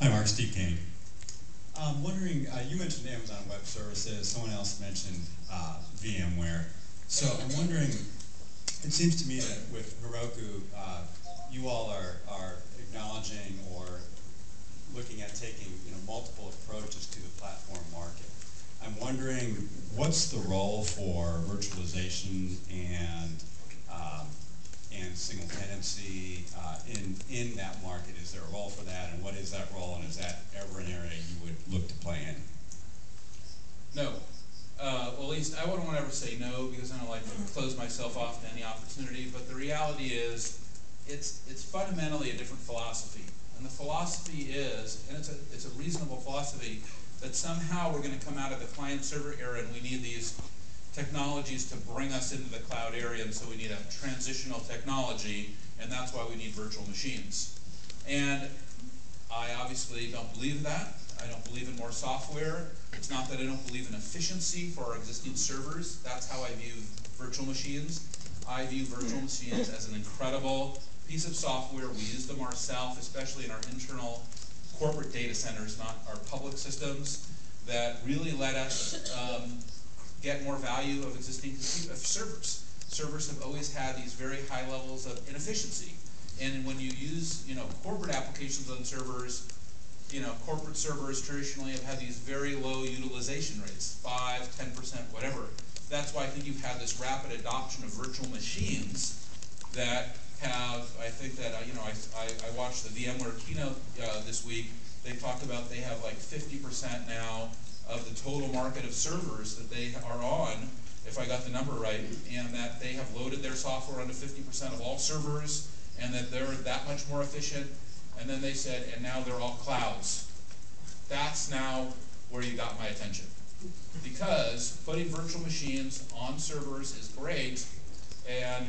Hi, Mark. Steve Kane. I'm wondering, you mentioned Amazon Web Services. Someone else mentioned VMware. So I'm wondering, it seems to me that with Heroku, you all are acknowledging or looking at taking multiple approaches to the platform market. I'm wondering, what's the role for virtualization and single tenancy in that market? Is there a role for that, and what is that role, and is that ever an area you would look to play in? No. Well, at least I wouldn't want to ever say no, because I don't like to close myself off to any opportunity, but the reality is it's fundamentally a different philosophy. And the philosophy is, and it's a reasonable philosophy, that somehow we're going to come out of the client-server era and we need these technologies to bring us into the cloud area, and so we need a transitional technology, and that's why we need virtual machines. And I obviously don't believe that. I don't believe in more software. It's not that I don't believe in efficiency for our existing servers. That's how I view virtual machines. I view virtual machines as an incredible piece of software. We use them ourselves, especially in our internal corporate data centers, not our public systems, that really let us get more value of existing servers. Servers have always had these very high levels of inefficiency. And when you use corporate applications on servers, corporate servers traditionally have had these very low utilization rates, 5, 10%, whatever. That's why I think you've had this rapid adoption of virtual machines that have, I think that, I watched the VMware keynote this week. They talked about they have like 50% now of the total market of servers that they are on, if I got the number right, and that they have loaded their software onto 50% of all servers, and that they're that much more efficient. And then they said, and now they're all clouds. That's now where you got my attention. Because putting virtual machines on servers is great, and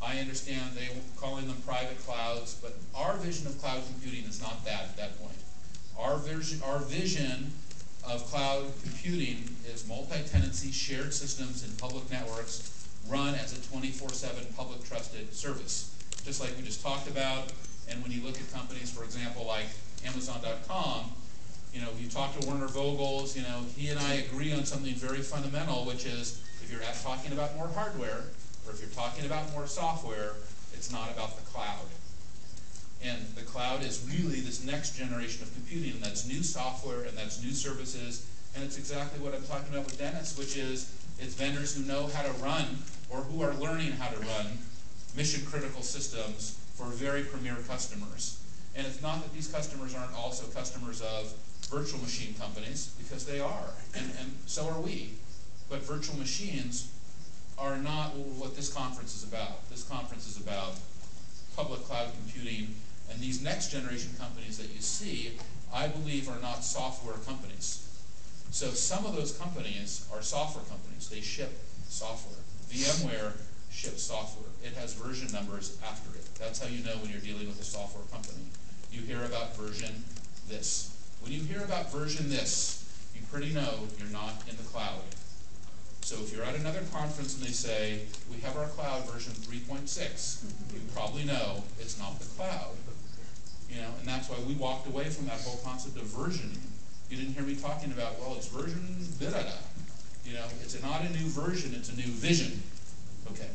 I understand they calling them private clouds, but our vision of cloud computing is not that at that point. Our vision of cloud computing is multi-tenancy shared systems in public networks run as a 24/7 public trusted service. Just like we just talked about. And when you look at companies, for example, like Amazon.com, you talk to Werner Vogels, he and I agree on something very fundamental, which is if you're talking about more hardware, or if you're talking about more software, it's not about the cloud. And the cloud is really this next generation of computing, and that's new software, and that's new services, and it's exactly what I'm talking about with Dennis, which is it's vendors who know how to run, or who are learning how to run, mission-critical systems for very premier customers. And it's not that these customers aren't also customers of virtual machine companies, because they are, and so are we. But virtual machines are not what this conference is about. This conference is about public cloud computing, and these next generation companies that you see, I believe, are not software companies. So some of those companies are software companies. They ship software. VMware ships software. It has version numbers after it. That's how you know when you're dealing with a software company. You hear about version this. When you hear about version this, you pretty know you're not in the cloud. So if you're at another conference and they say, we have our cloud version 3.6, you probably know it's not the cloud. And that's why we walked away from that whole concept of versioning. You didn't hear me talking about, well, it's version da-da-da. It's not a new version, it's a new vision. Okay.